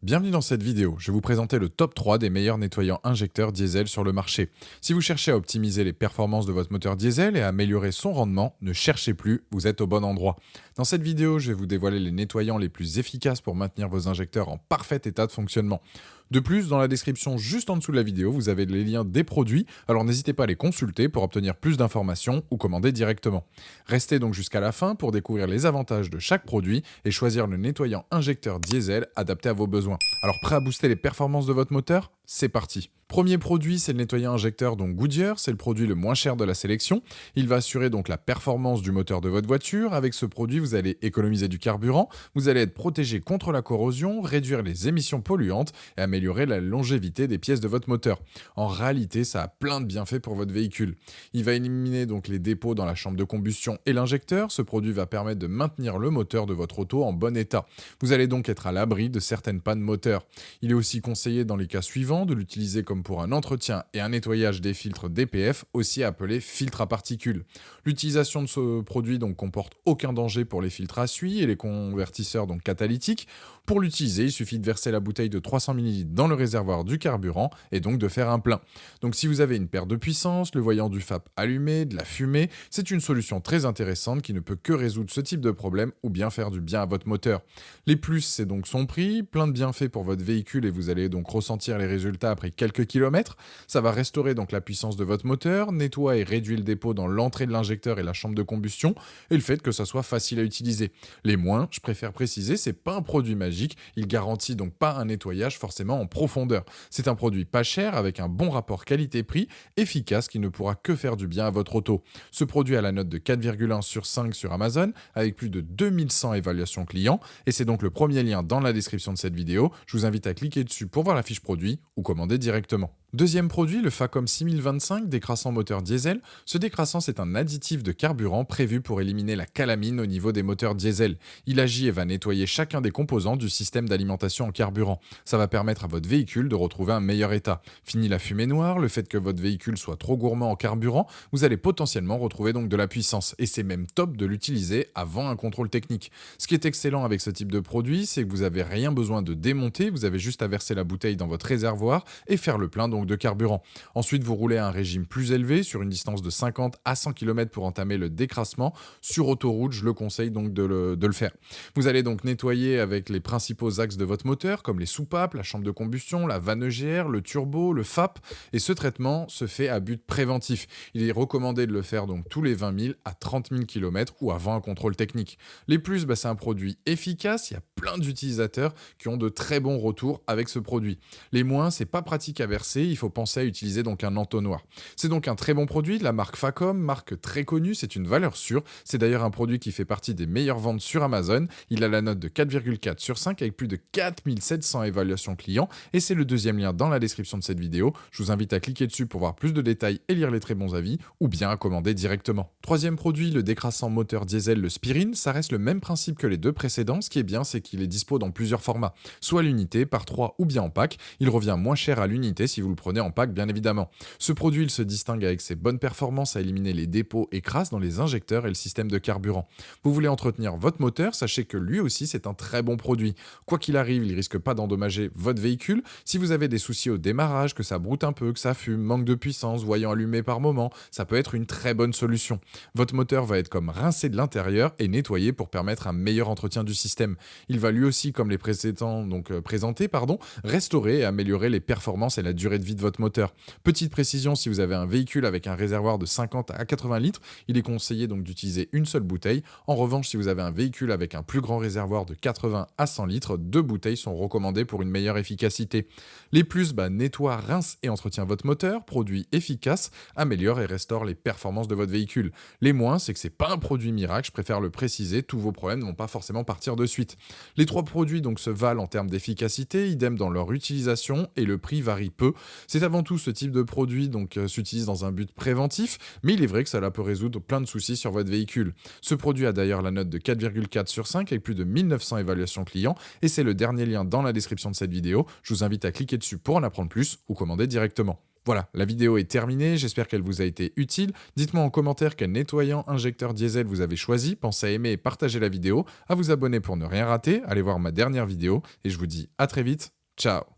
Bienvenue dans cette vidéo, je vais vous présenter le top 3 des meilleurs nettoyants injecteurs diesel sur le marché. Si vous cherchez à optimiser les performances de votre moteur diesel et à améliorer son rendement, ne cherchez plus, vous êtes au bon endroit. Dans cette vidéo, je vais vous dévoiler les nettoyants les plus efficaces pour maintenir vos injecteurs en parfait état de fonctionnement. De plus, dans la description juste en dessous de la vidéo, vous avez les liens des produits, alors n'hésitez pas à les consulter pour obtenir plus d'informations ou commander directement. Restez donc jusqu'à la fin pour découvrir les avantages de chaque produit et choisir le nettoyant injecteur diesel adapté à vos besoins. Alors prêt à booster les performances de votre moteur ? C'est parti. Premier produit, c'est le nettoyant injecteur Goodyear, c'est le produit le moins cher de la sélection. Il va assurer donc la performance du moteur de votre voiture. Avec ce produit, vous allez économiser du carburant, vous allez être protégé contre la corrosion, réduire les émissions polluantes et améliorer la longévité des pièces de votre moteur. En réalité, ça a plein de bienfaits pour votre véhicule. Il va éliminer donc les dépôts dans la chambre de combustion et l'injecteur. Ce produit va permettre de maintenir le moteur de votre auto en bon état. Vous allez donc être à l'abri de certaines pannes moteur. Il est aussi conseillé dans les cas suivants de l'utiliser comme pour un entretien et un nettoyage des filtres DPF, aussi appelés filtres à particules. L'utilisation de ce produit comporte aucun danger pour les filtres à suie et les convertisseurs catalytiques. Pour l'utiliser, il suffit de verser la bouteille de 300 ml dans le réservoir du carburant et donc de faire un plein. Donc si vous avez une perte de puissance, le voyant du FAP allumé, de la fumée, c'est une solution très intéressante qui ne peut que résoudre ce type de problème ou bien faire du bien à votre moteur. Les plus, c'est donc son prix, plein de bienfaits pour votre véhicule et vous allez donc ressentir les résultats après quelques kilomètres. Ça va restaurer donc la puissance de votre moteur, nettoie et réduit le dépôt dans l'entrée de l'injecteur et la chambre de combustion et le fait que ça soit facile à utiliser. Les moins, je préfère préciser, c'est pas un produit magique, il garantit donc pas un nettoyage forcément en profondeur. C'est un produit pas cher avec un bon rapport qualité-prix, efficace qui ne pourra que faire du bien à votre auto. Ce produit a la note de 4,1 sur 5 sur Amazon avec plus de 2100 évaluations clients et c'est donc le premier lien dans la description de cette vidéo. Je vous invite à cliquer dessus pour voir la fiche produit ou commander directement. Deuxième produit, le Facom 6025 décrassant moteur diesel. Ce décrassant, c'est un additif de carburant prévu pour éliminer la calamine au niveau des moteurs diesel. Il agit et va nettoyer chacun des composants du système d'alimentation en carburant. Ça va permettre à votre véhicule de retrouver un meilleur état. Fini la fumée noire, le fait que votre véhicule soit trop gourmand en carburant, vous allez potentiellement retrouver donc de la puissance. Et c'est même top de l'utiliser avant un contrôle technique. Ce qui est excellent avec ce type de produit, c'est que vous n'avez rien besoin de démonter, vous avez juste à verser la bouteille dans votre réservoir et faire le plein de carburant. Ensuite, vous roulez à un régime plus élevé sur une distance de 50 à 100 km pour entamer le décrassement. Sur autoroute, je le conseille donc de le faire. Vous allez donc nettoyer avec les principaux axes de votre moteur, comme les soupapes, la chambre de combustion, la vanne EGR, le turbo, le FAP, et ce traitement se fait à but préventif. Il est recommandé de le faire donc tous les 20 000 à 30 000 km ou avant un contrôle technique. Les plus, c'est un produit efficace, il y a plein d'utilisateurs qui ont de très bons retours avec ce produit. Les moins, c'est pas pratique à verser, il faut penser à utiliser donc un entonnoir. C'est donc un très bon produit de la marque Facom, marque très connue, c'est une valeur sûre. C'est d'ailleurs un produit qui fait partie des meilleures ventes sur Amazon. Il a la note de 4,4 sur 5 avec plus de 4700 évaluations clients et c'est le deuxième lien dans la description de cette vidéo. Je vous invite à cliquer dessus pour voir plus de détails et lire les très bons avis ou bien à commander directement. Troisième produit, le décrassant moteur diesel, le Spirin. Ça reste le même principe que les deux précédents. Ce qui est bien, c'est qu'il est dispo dans plusieurs formats, soit l'unité, par 3 ou bien en pack. Il revient moins cher à l'unité si vous le prenez en pack, bien évidemment. Ce produit, il se distingue avec ses bonnes performances à éliminer les dépôts et crasses dans les injecteurs et le système de carburant. Vous voulez entretenir votre moteur, sachez que lui aussi, c'est un très bon produit. Quoi qu'il arrive, il risque pas d'endommager votre véhicule. Si vous avez des soucis au démarrage, que ça broute un peu, que ça fume, manque de puissance, voyant allumé par moment, ça peut être une très bonne solution. Votre moteur va être comme rincé de l'intérieur et nettoyé pour permettre un meilleur entretien du système. Il va lui aussi, comme les précédents présentés, restaurer et améliorer les performances et la durée de vie de votre moteur. Petite précision, si vous avez un véhicule avec un réservoir de 50 à 80 litres, il est conseillé donc d'utiliser une seule bouteille. En revanche, si vous avez un véhicule avec un plus grand réservoir de 80 à 100 litres, 2 bouteilles sont recommandées pour une meilleure efficacité. Les plus, nettoie, rince et entretient votre moteur, produit efficace, améliore et restaure les performances de votre véhicule. Les moins, c'est que c'est pas un produit miracle, je préfère le préciser, tous vos problèmes ne vont pas forcément partir de suite. Les trois produits se valent en termes d'efficacité, idem dans leur utilisation et le prix varie peu. C'est avant tout ce type de produit s'utilise dans un but préventif, mais il est vrai que cela peut résoudre plein de soucis sur votre véhicule. Ce produit a d'ailleurs la note de 4,4 sur 5 avec plus de 1900 évaluations clients et c'est le dernier lien dans la description de cette vidéo. Je vous invite à cliquer dessus pour en apprendre plus ou commander directement. Voilà, la vidéo est terminée, j'espère qu'elle vous a été utile. Dites-moi en commentaire quel nettoyant injecteur diesel vous avez choisi. Pensez à aimer et partager la vidéo, à vous abonner pour ne rien rater, allez voir ma dernière vidéo et je vous dis à très vite. Ciao.